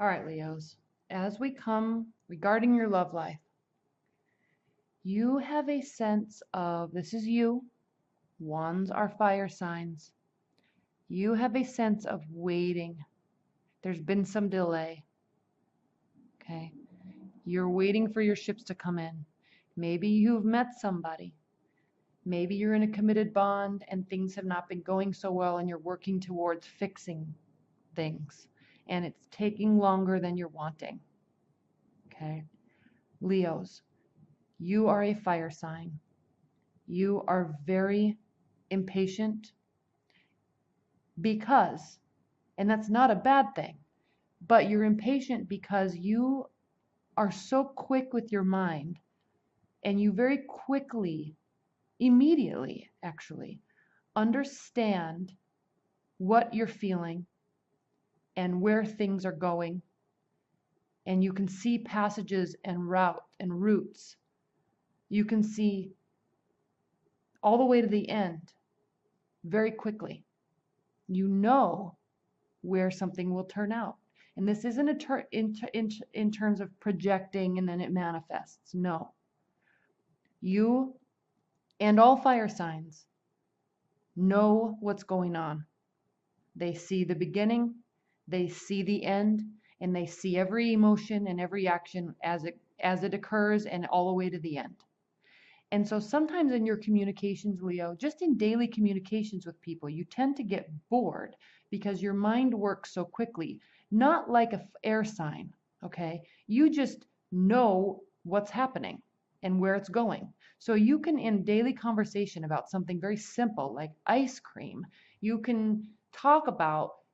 All right, Leos, as we come regarding your love life, you have a sense of this is you. Wands are fire signs. You have a sense of waiting. There's been some delay. Okay. You're waiting for your ships to come in. Maybe you've met somebody. Maybe you're in a committed bond and things have not been going so well and you're working towards fixing things and it's taking longer than you're wanting. Okay. Leos, you are a fire sign. You are very impatient because, and that's not a bad thing, but you're impatient because you are so quick with your mind and you very quickly, immediately actually, understand what you're feeling and where things are going. And you can see passages and routes. You can see all the way to the end very quickly. You know where something will turn out. And this isn't in terms of projecting and then it manifests. No. You and all fire signs know what's going on. They see the beginning, they see the end, and they see every emotion and every action as it occurs and all the way to the end. And so sometimes in your communications, Leo, just in daily communications with people, you tend to get bored because your mind works so quickly. Not like an air sign, okay? You just know what's happening and where it's going. So you can, in daily conversation about something very simple like ice cream, you can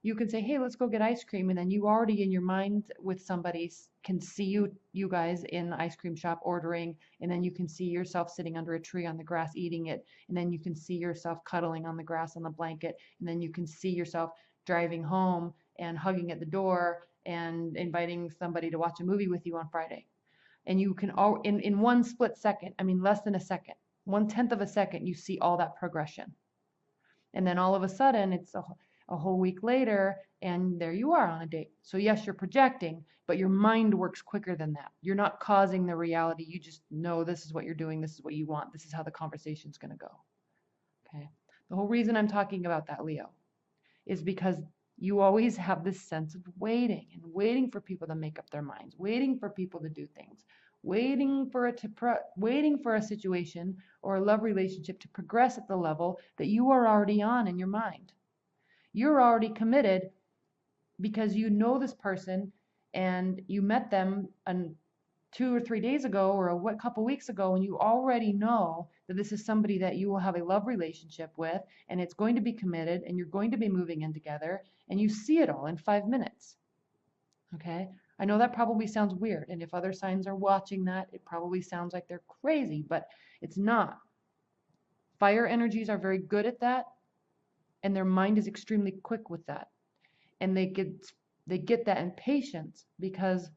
you can say, hey, let's go get ice cream. And then you already in your mind with somebody can see you guys in the ice cream shop ordering. And then you can see yourself sitting under a tree on the grass eating it. And then you can see yourself cuddling on the grass on the blanket. And then you can see yourself driving home and hugging at the door and inviting somebody to watch a movie with you on Friday. And you can all in one split second, I mean less than a second, 1/10 of a second, you see all that progression. And then all of a sudden it's a whole week later and there you are on a date. So yes, you're projecting, but your mind works quicker than that. You're not causing the reality. You just know this is what you're doing. This is what you want. This is how the conversation's going to go. Okay. The whole reason I'm talking about that, Leo, is because you always have this sense of waiting and waiting for people to make up their minds, waiting for people to do things, waiting for a situation or a love relationship to progress at the level that you are already on in your mind. You're already committed because you know this person and you met them 2 or 3 days ago or a couple weeks ago, and you already know that this is somebody that you will have a love relationship with and it's going to be committed and you're going to be moving in together, and you see it all in 5 minutes. Okay? I know that probably sounds weird, and if other signs are watching that, it probably sounds like they're crazy, but it's not. Fire energies are very good at that, and their mind is extremely quick with that. And they get that impatience because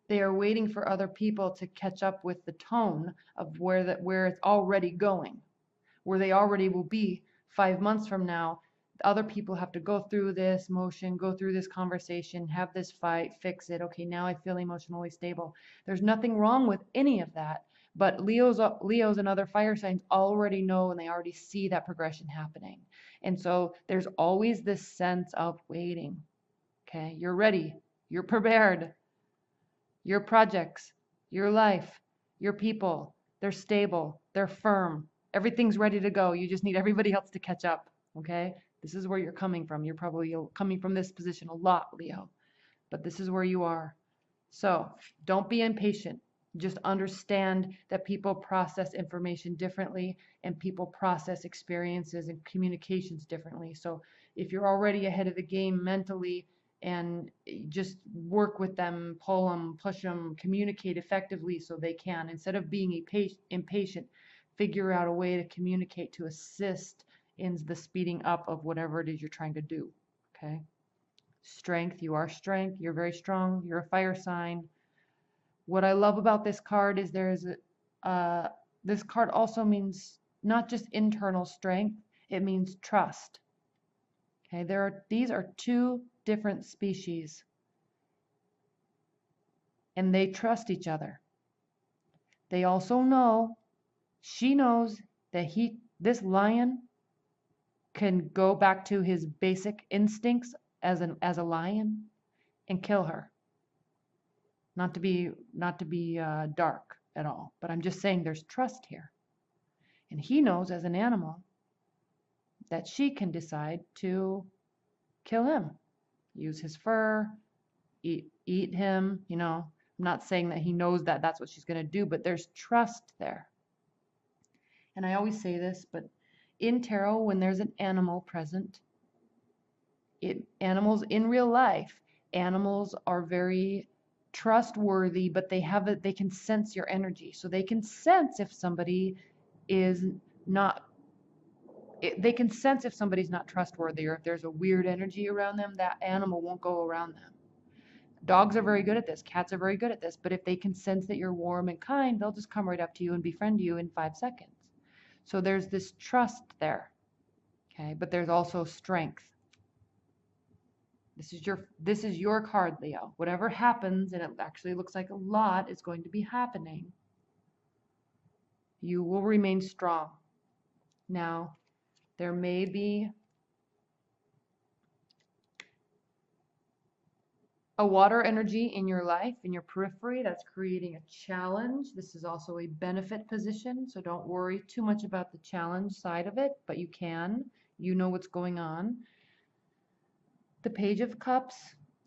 they are waiting for other people to catch up with the tone of where it's already going, where they already will be 5 months from now. Other people have to go through this motion, go through this conversation, have this fight, fix it. Okay, now I feel emotionally stable. There's nothing wrong with any of that, but Leos and other fire signs already know and they already see that progression happening. And so there's always this sense of waiting. Okay, you're ready, you're prepared. Your projects, your life, your people, they're stable, they're firm. Everything's ready to go. You just need everybody else to catch up. Okay? This is where you're coming from. You're probably coming from this position a lot, Leo. But this is where you are. So don't be impatient. Just understand that people process information differently and people process experiences and communications differently. So if you're already ahead of the game mentally, and just work with them, pull them, push them, communicate effectively so they can, instead of being impatient, figure out a way to communicate to assist in the speeding up of whatever it is you're trying to do. Okay? Strength, you are strength, you're very strong, you're a fire sign. What I love about this card is this card also means not just internal strength, it means trust. Okay, these are two different species. and they trust each other. They also know, she knows that this lion can go back to his basic instincts as a lion and kill her. Not to be dark at all, but I'm just saying there's trust here. And he knows as an animal that she can decide to kill him, use his fur, eat him, you know. I'm not saying that he knows that that's what she's going to do, but there's trust there. And I always say this, but in tarot, when there's an animal present, animals in real life, animals are very trustworthy, but they can sense your energy. So they can sense if somebody is not, they can sense if somebody's not trustworthy, or if there's a weird energy around them, that animal won't go around them. Dogs are very good at this. Cats are very good at this. But if they can sense that you're warm and kind, they'll just come right up to you and befriend you in 5 seconds. So there's this trust there. Okay, but there's also strength. This is your card, Leo. Whatever happens, and it actually looks like a lot is going to be happening, you will remain strong. Now, there may be a water energy in your life, in your periphery, that's creating a challenge. This is also a benefit position, so don't worry too much about the challenge side of it, but you know what's going on. The Page of Cups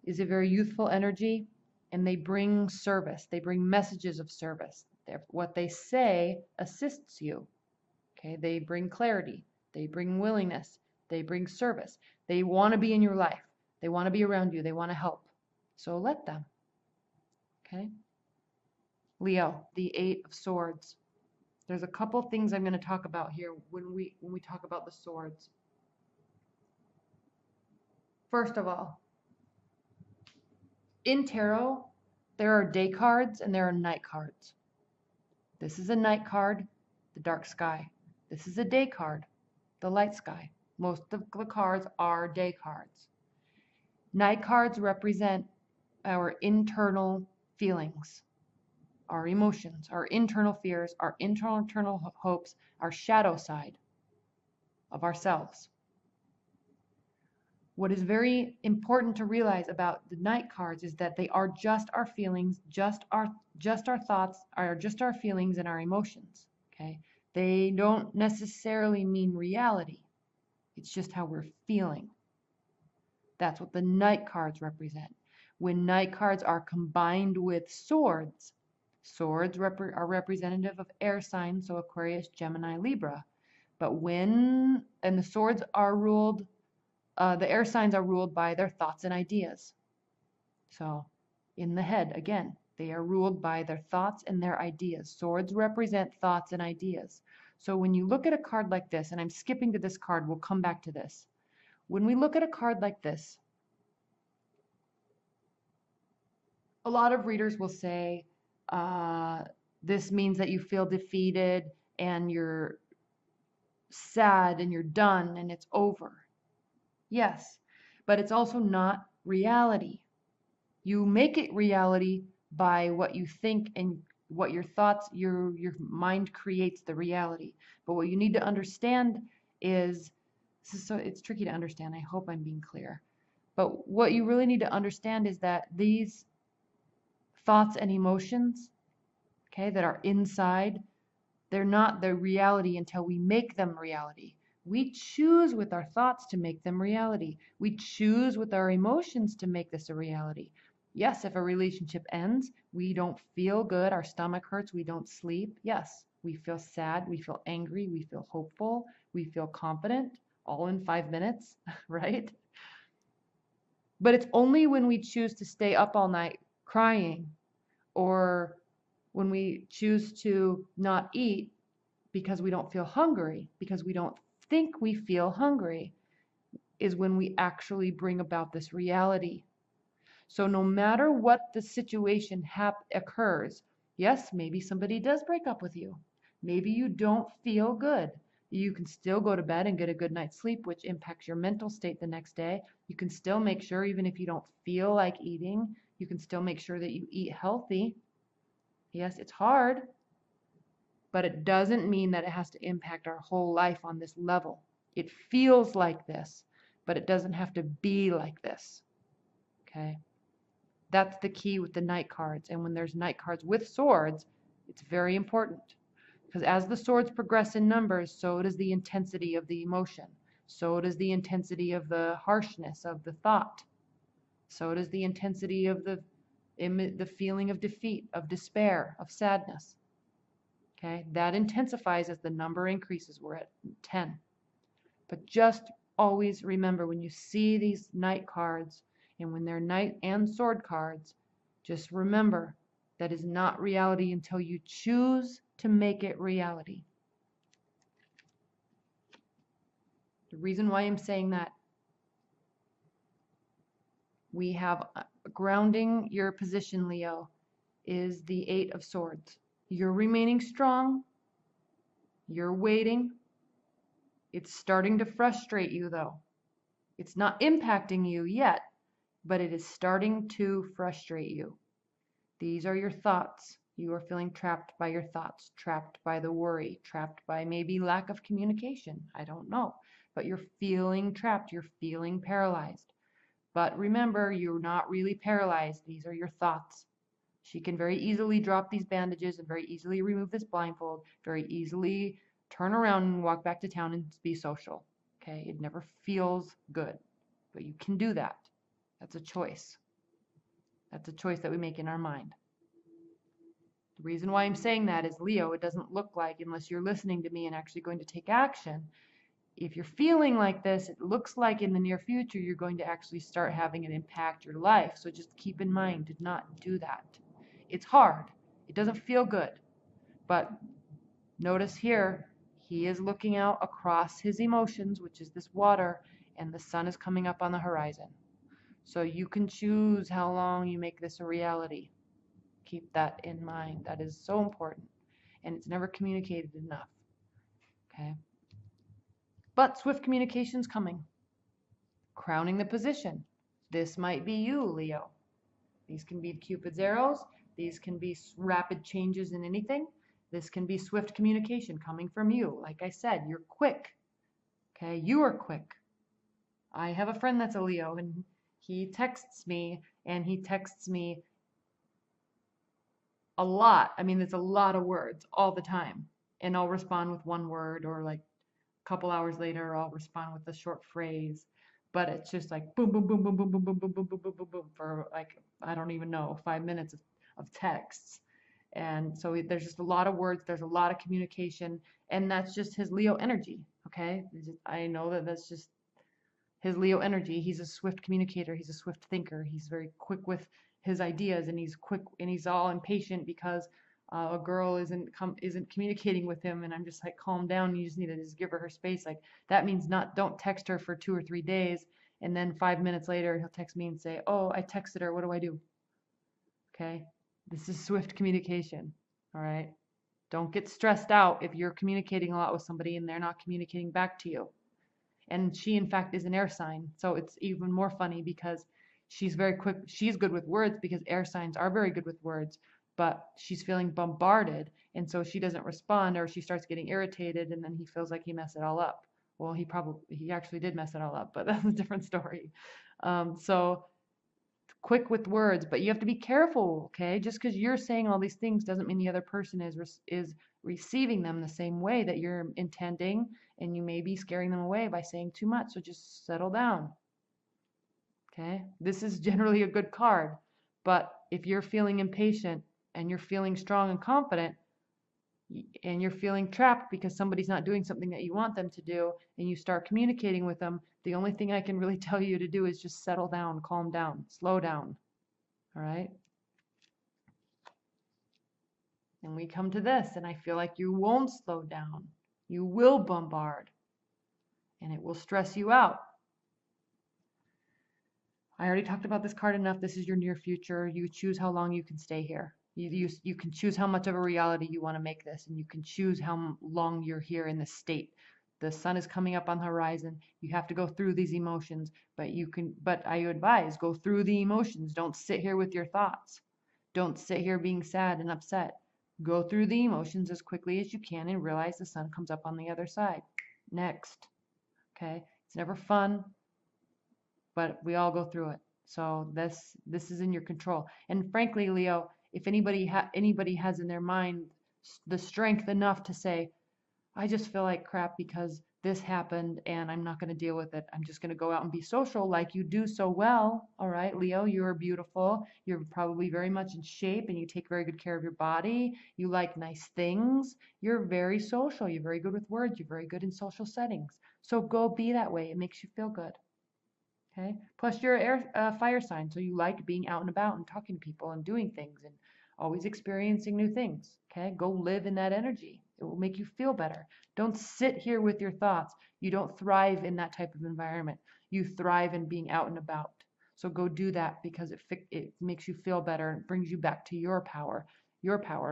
is a very youthful energy, and they bring service. They bring messages of service. What they say assists you. Okay, they bring clarity. They bring willingness. They bring service. They want to be in your life. They want to be around you. They want to help. So let them. Okay? Leo, the 8 of Swords. There's a couple things I'm going to talk about here when we talk about the swords. First of all, in tarot, there are day cards and there are night cards. This is a night card, the dark sky. This is a day card, the light sky. Most of the cards are day cards. Night cards represent our internal feelings, our emotions, our internal fears, our internal hopes, our shadow side of ourselves. What is very important to realize about the night cards is that they are just our feelings, just our thoughts, are just our feelings and our emotions. Okay? They don't necessarily mean reality. It's just how we're feeling. That's what the night cards represent. When night cards are combined with swords, swords are representative of air signs, so Aquarius, Gemini, Libra. But the swords are ruled, the air signs are ruled by their thoughts and ideas. So in the head, again, they are ruled by their thoughts and their ideas. Swords represent thoughts and ideas. So when you look at a card like this, and I'm skipping to this card, we'll come back to this. When we look at a card like this, a lot of readers will say, this means that you feel defeated and you're sad and you're done and it's over. Yes, but it's also not reality. You make it reality by what you think and what your thoughts, your mind creates the reality. But what you need to understand is, so it's tricky to understand. I hope I'm being clear. But what you really need to understand is that these thoughts and emotions, okay, that are inside, they're not the reality until we make them reality. We choose with our thoughts to make them reality. We choose with our emotions to make this a reality. Yes, if a relationship ends, we don't feel good, our stomach hurts, we don't sleep. Yes, we feel sad, we feel angry, we feel hopeful, we feel confident, all in 5 minutes, right? But it's only when we choose to stay up all night crying, or when we choose to not eat because we don't feel hungry, because we don't think we feel hungry, is when we actually bring about this reality. So no matter what the situation occurs, yes, maybe somebody does break up with you. Maybe you don't feel good. You can still go to bed and get a good night's sleep, which impacts your mental state the next day. You can still make sure, even if you don't feel like eating, You can still make sure that you eat healthy. Yes, it's hard, but it doesn't mean that it has to impact our whole life on this level. It feels like this, but it doesn't have to be like this. Okay? That's the key with the Knight cards. And when there's Knight cards with swords, it's very important. Because as the swords progress in numbers, so does the intensity of the emotion. So does the intensity of the harshness of the thought. So does the intensity of the feeling of defeat, of despair, of sadness. Okay, that intensifies as the number increases. We're at 10. But just always remember, when you see these Knight cards, and when they're Knight and sword cards, just remember that is not reality until you choose to make it reality. The reason why I'm saying that, we have grounding your position, Leo, is the 8 of Swords. You're remaining strong. You're waiting. It's starting to frustrate you, though. It's not impacting you yet, but it is starting to frustrate you. These are your thoughts. You are feeling trapped by your thoughts, trapped by the worry, trapped by maybe lack of communication. I don't know. But you're feeling trapped. You're feeling paralyzed. But remember, you're not really paralyzed. These are your thoughts. She can very easily drop these bandages and very easily remove this blindfold, very easily turn around and walk back to town and be social. Okay? It never feels good. But you can do that. That's a choice. That's a choice that we make in our mind. The reason why I'm saying that is, Leo, it doesn't look like, unless you're listening to me and actually going to take action, if you're feeling like this, it looks like in the near future you're going to actually start having it impact your life. So just keep in mind, do not do that. It's hard. It doesn't feel good. But notice here, he is looking out across his emotions, which is this water, and the sun is coming up on the horizon. So you can choose how long you make this a reality. Keep that in mind. That is so important. And it's never communicated enough. Okay? But swift communication's coming. Crowning the position. This might be you, Leo. These can be Cupid's arrows. These can be rapid changes in anything. This can be swift communication coming from you. Like I said, you're quick. Okay? You are quick. I have a friend that's a Leo, and he texts me, a lot. I mean, it's a lot of words all the time. And I'll respond with one word, or like a couple hours later, I'll respond with a short phrase. But it's just like boom, boom, boom, boom, boom, boom, boom, boom, boom, boom, boom, boom, boom, for like, I don't even know, 5 minutes of texts. And so there's just a lot of words. There's a lot of communication. And that's just his Leo energy. Okay? I know that that's just his Leo energy. He's a swift communicator. He's a swift thinker. He's very quick with his ideas, and he's quick, and he's all impatient because a girl isn't communicating with him, and I'm just like, calm down. You just need to just give her space. Like, that means don't text her for 2 or 3 days, and then 5 minutes later he'll text me and say, oh, I texted her. What do I do? Okay, this is swift communication. All right, don't get stressed out if you're communicating a lot with somebody and they're not communicating back to you. And she, in fact, is an air sign, so it's even more funny because she's very quick. She's good with words because air signs are very good with words, but she's feeling bombarded, and so she doesn't respond, or she starts getting irritated, and then he feels like he messed it all up. Well, he actually did mess it all up, but that's a different story. So quick with words, but you have to be careful, okay? Just because you're saying all these things doesn't mean the other person is receiving them the same way that you're intending, and you may be scaring them away by saying too much, so just settle down. Okay? This is generally a good card, but if you're feeling impatient and you're feeling strong and confident, and you're feeling trapped because somebody's not doing something that you want them to do, and you start communicating with them, the only thing I can really tell you to do is just settle down, calm down, slow down. All right? And we come to this, and I feel like you won't slow down. You will bombard, and it will stress you out. I already talked about this card enough. This is your near future. You choose how long you can stay here. You can choose how much of a reality you want to make this, and you can choose how long you're here in this state. The sun is coming up on the horizon. You have to go through these emotions, but I advise go through the emotions. Don't sit here with your thoughts. Don't sit here being sad and upset. Go through the emotions as quickly as you can and realize the sun comes up on the other side. Next. Okay? It's never fun, but we all go through it. So this is in your control. And frankly, Leo, if anybody has in their mind the strength enough to say, I just feel like crap because this happened and I'm not going to deal with it. I'm just going to go out and be social like you do so well. All right, Leo, you're beautiful. You're probably very much in shape and you take very good care of your body. You like nice things. You're very social. You're very good with words. You're very good in social settings. So go be that way. It makes you feel good. Okay. Plus you're fire sign, so you like being out and about and talking to people and doing things and always experiencing new things. Okay. Go live in that energy. It will make you feel better. Don't sit here with your thoughts. You don't thrive in that type of environment. You thrive in being out and about. So go do that because it makes you feel better and brings you back to your power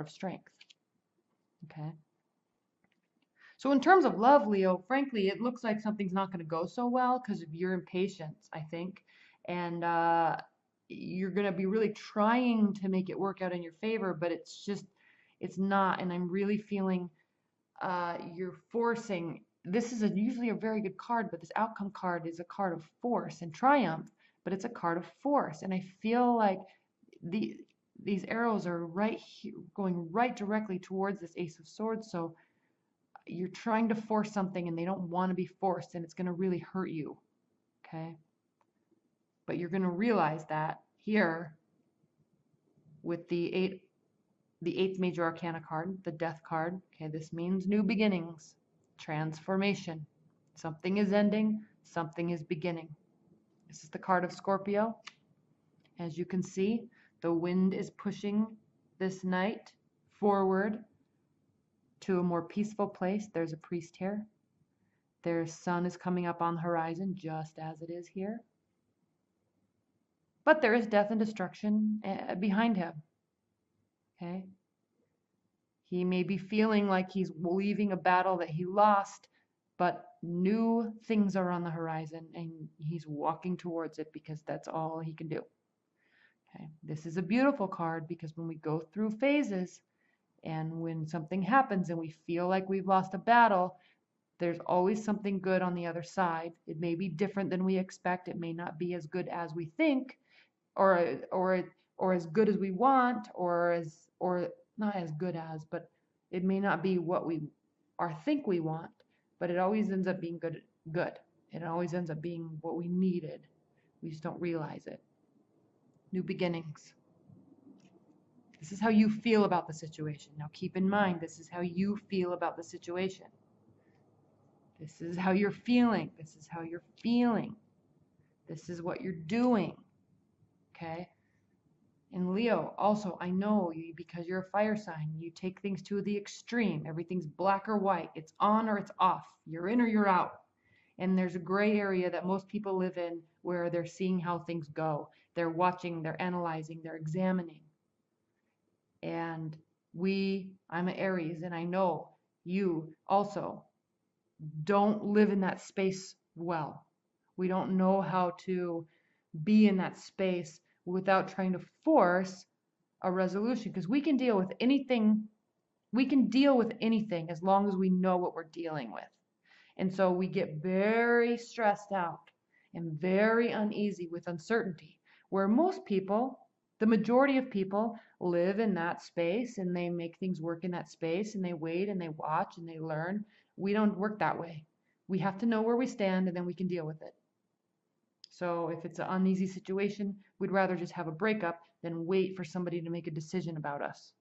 of strength. Okay. So in terms of love, Leo, frankly, it looks like something's not going to go so well because of your impatience, I think. And you're going to be really trying to make it work out in your favor, but it's not. And I'm really feeling you're forcing. This is usually a very good card, but this outcome card is a card of force and triumph, but it's a card of force. And I feel like these arrows are right here, going right directly towards this Ace of Swords. So you're trying to force something and they don't want to be forced and it's going to really hurt you. Okay. But you're going to realize that here with the eighth major arcana card, the death card. Okay. This means new beginnings, transformation. Something is ending, something is beginning. This is the card of Scorpio. As you can see, the wind is pushing this night forward to a more peaceful place. There's a priest here. Their sun is coming up on the horizon just as it is here. But there is death and destruction behind him. Okay? He may be feeling like he's leaving a battle that he lost, but new things are on the horizon and he's walking towards it because that's all he can do. Okay? This is a beautiful card because when we go through phases, and when something happens and we feel like we've lost a battle, there's always something good on the other side. It may be different than we expect. It may not be as good as we think, or as good as we want, or not as good as, but it may not be what we think we want, but it always ends up being good. It always ends up being what we needed. We just don't realize it. New beginnings. This is how you feel about the situation. Now keep in mind, this is how you feel about the situation. This is how you're feeling. This is how you're feeling. This is what you're doing. Okay? And Leo, also, I know you because you're a fire sign. You take things to the extreme. Everything's black or white. It's on or it's off. You're in or you're out. And there's a gray area that most people live in where they're seeing how things go. They're watching, they're analyzing, they're examining. And I'm an Aries, and I know you also don't live in that space well. We don't know how to be in that space without trying to force a resolution, because we can deal with anything. We can deal with anything as long as we know what we're dealing with. And so we get very stressed out and very uneasy with uncertainty, where most people, the majority of people, live in that space and they make things work in that space and they wait and they watch and they learn. We don't work that way. We have to know where we stand and then we can deal with it. So if it's an uneasy situation, we'd rather just have a breakup than wait for somebody to make a decision about us.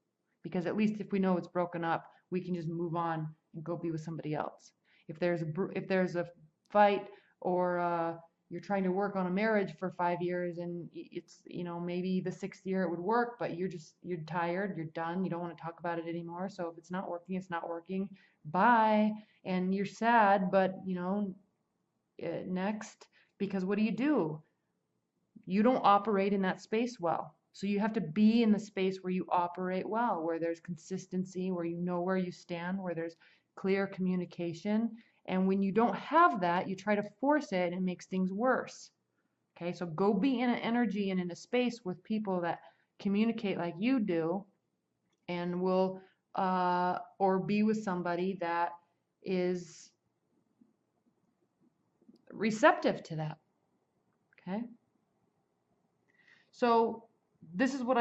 Because at least if we know it's broken up, we can just move on and go be with somebody else. If there's a fight, or you're trying to work on a marriage for 5 years and it's, maybe the 6th year it would work, but you're tired, you're done, you don't want to talk about it anymore. So if it's not working, it's not working. Bye. And you're sad, but next, because what do? You don't operate in that space well. So you have to be in the space where you operate well, where there's consistency, where you know where you stand, where there's clear communication, And when you don't have that, you try to force it and it makes things worse. Okay, so go be in an energy and in a space with people that communicate like you do, and will, or be with somebody that is receptive to that. Okay, so this is what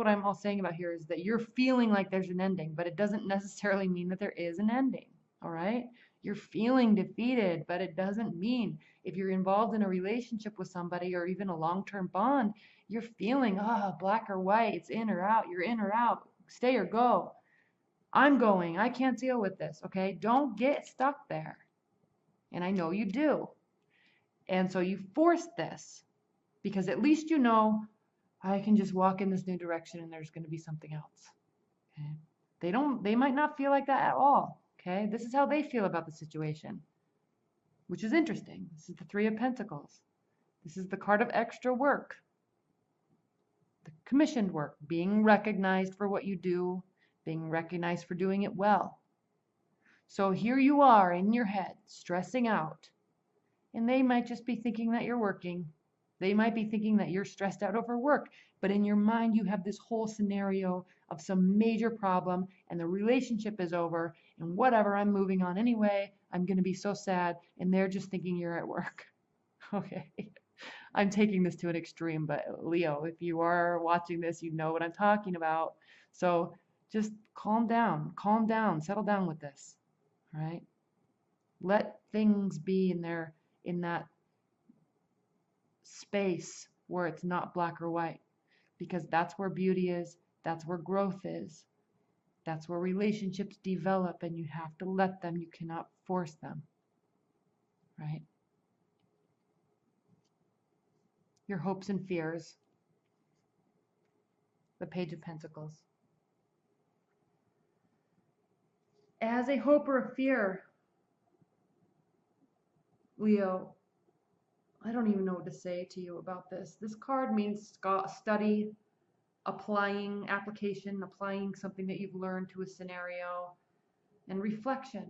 I'm all saying about here, is that you're feeling like there's an ending, but it doesn't necessarily mean that there is an ending. All right, you're feeling defeated, but it doesn't mean, if you're involved in a relationship with somebody or even a long-term bond, you're feeling, black or white, it's in or out, you're in or out, stay or go. I'm going, I can't deal with this. Okay, don't get stuck there. And I know you do. And so you force this because at least you know, I can just walk in this new direction and there's going to be something else. Okay, they might not feel like that at all. Okay, this is how they feel about the situation, which is interesting. This is the Three of Pentacles. This is the card of extra work, the commissioned work, being recognized for what you do, being recognized for doing it well. So here you are in your head, stressing out, and they might just be thinking that you're working. They might be thinking that you're stressed out over work, but in your mind you have this whole scenario of some major problem and the relationship is over and whatever, I'm moving on anyway, I'm going to be so sad, and they're just thinking you're at work. Okay, I'm taking this to an extreme, but Leo, if you are watching this, you know what I'm talking about. So just calm down, settle down with this. All right, let things be in that space where it's not black or white, because that's where beauty is, that's where growth is, that's where relationships develop, and you have to let them, you cannot force them. Right? Your hopes and fears, the Page of Pentacles. As a hope or a fear, Leo, I don't even know what to say to you about this. This card means study, application, applying something that you've learned to a scenario, and reflection.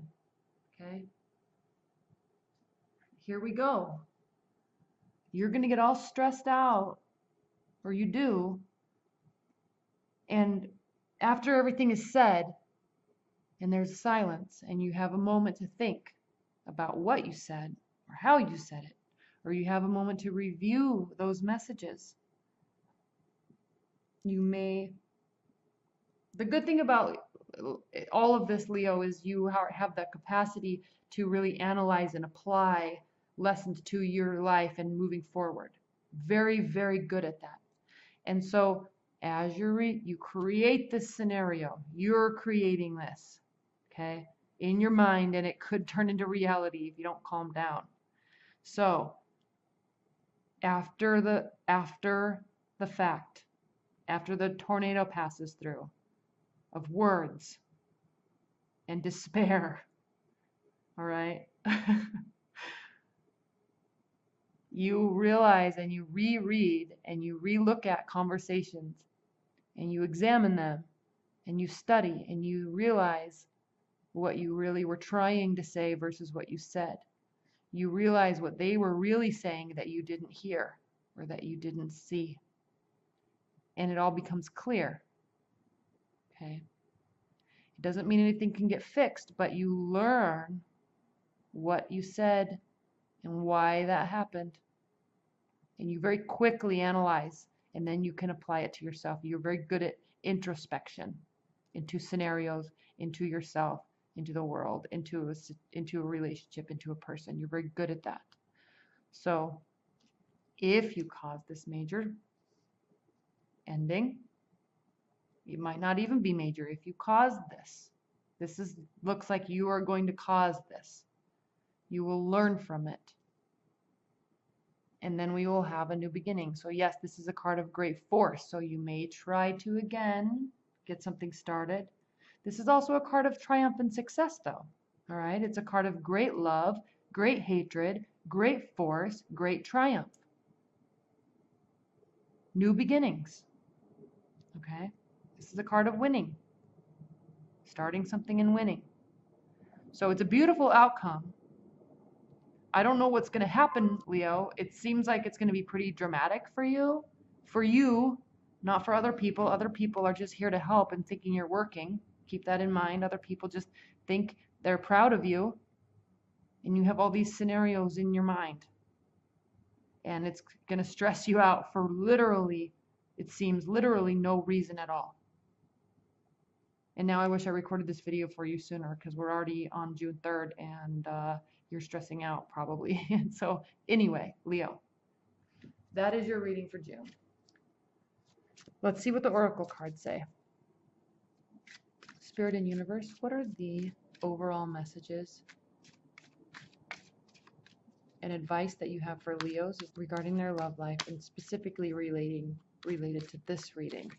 Okay? Here we go. You're going to get all stressed out, or you do, and after everything is said, and there's silence, and you have a moment to think about what you said, or how you said it, or you have a moment to review those messages. You may, the good thing about all of this, Leo, is you have that capacity to really analyze and apply lessons to your life and moving forward. Very, very good at that. And so as you create this scenario, you're creating this, okay, in your mind, and it could turn into reality if you don't calm down. So after the fact, after the tornado passes through of words and despair, all right, you realize and you reread and you relook at conversations and you examine them and you study and you realize what you really were trying to say versus what you said. You realize what they were really saying that you didn't hear or that you didn't see. And it all becomes clear. Okay? It doesn't mean anything can get fixed, but you learn what you said and why that happened. And you very quickly analyze, and then you can apply it to yourself. You're very good at introspection into scenarios, into yourself, into the world, into a relationship, into a person. You're very good at that. So if you cause this major ending, it might not even be major. If you cause this looks like you are going to cause this. You will learn from it. And then we will have a new beginning. So yes, this is a card of great force. So you may try to again get something started. This is also a card of triumph and success, though. All right, it's a card of great love, great hatred, great force, great triumph. New beginnings. Okay, this is a card of winning. Starting something and winning. So it's a beautiful outcome. I don't know what's going to happen, Leo. It seems like it's going to be pretty dramatic for you. For you, not for other people. Other people are just here to help and thinking you're working. Keep that in mind. Other people just think they're proud of you. And you have all these scenarios in your mind. And it's going to stress you out for literally, it seems literally no reason at all. And now I wish I recorded this video for you sooner because we're already on June 3rd and you're stressing out probably. And so anyway, Leo, that is your reading for June. Let's see what the oracle cards say. Spirit and universe, what are the overall messages and advice that you have for Leos regarding their love life and specifically related to this reading?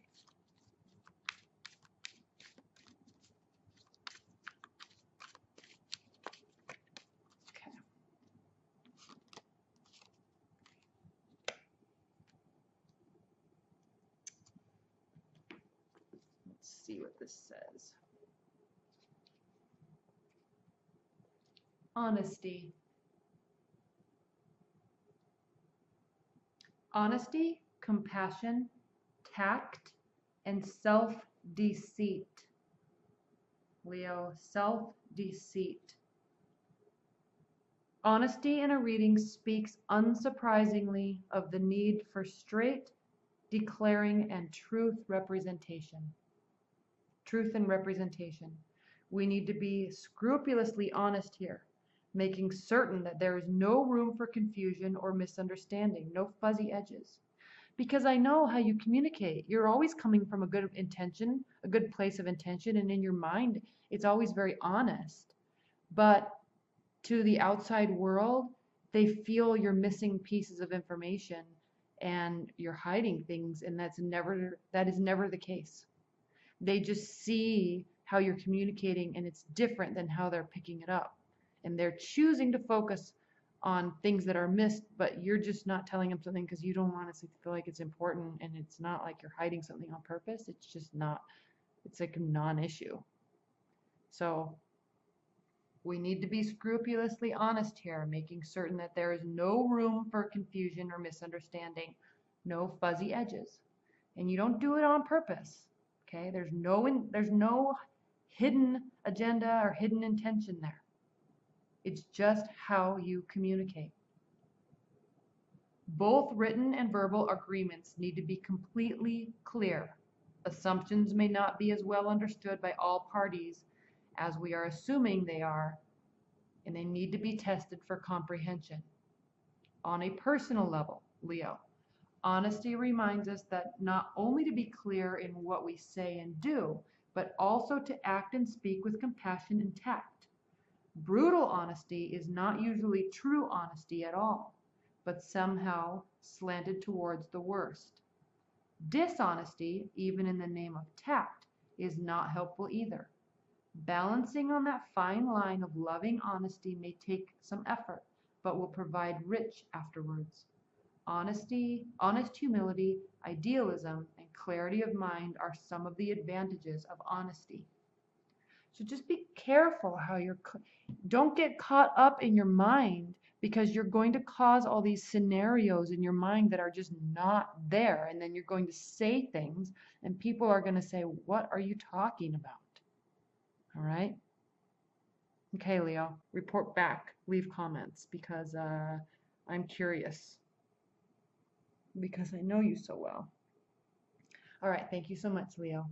See what this says. Honesty. Honesty, compassion, tact, and self-deceit. Leo, self-deceit. Honesty in a reading speaks unsurprisingly of the need for straight, declaring, and truth representation. Truth and representation. We need to be scrupulously honest here, making certain that there is no room for confusion or misunderstanding, no fuzzy edges. Because I know how you communicate. You're always coming from a good intention, a good place of intention, and in your mind, it's always very honest. But to the outside world, they feel you're missing pieces of information and you're hiding things, and that is never the case. They just see how you're communicating and it's different than how they're picking it up. And they're choosing to focus on things that are missed, but you're just not telling them something because you don't want to feel like it's important, and it's not like you're hiding something on purpose. It's just not, it's like a non-issue. So we need to be scrupulously honest here, making certain that there is no room for confusion or misunderstanding, no fuzzy edges. And you don't do it on purpose. Okay, there's no hidden agenda or hidden intention there. It's just how you communicate. Both written and verbal agreements need to be completely clear. Assumptions may not be as well understood by all parties as we are assuming they are, and they need to be tested for comprehension. On a personal level, Leo, honesty reminds us that not only to be clear in what we say and do, but also to act and speak with compassion and tact. Brutal honesty is not usually true honesty at all, but somehow slanted towards the worst. Dishonesty, even in the name of tact, is not helpful either. Balancing on that fine line of loving honesty may take some effort, but will provide rich afterwards. Honesty, honest humility, idealism, and clarity of mind are some of the advantages of honesty. So just be careful how don't get caught up in your mind, because you're going to cause all these scenarios in your mind that are just not there. And then you're going to say things and people are going to say, what are you talking about? All right. Okay, Leo, report back, leave comments, because I'm curious, because I know you so well. All right. Thank you so much, Leo.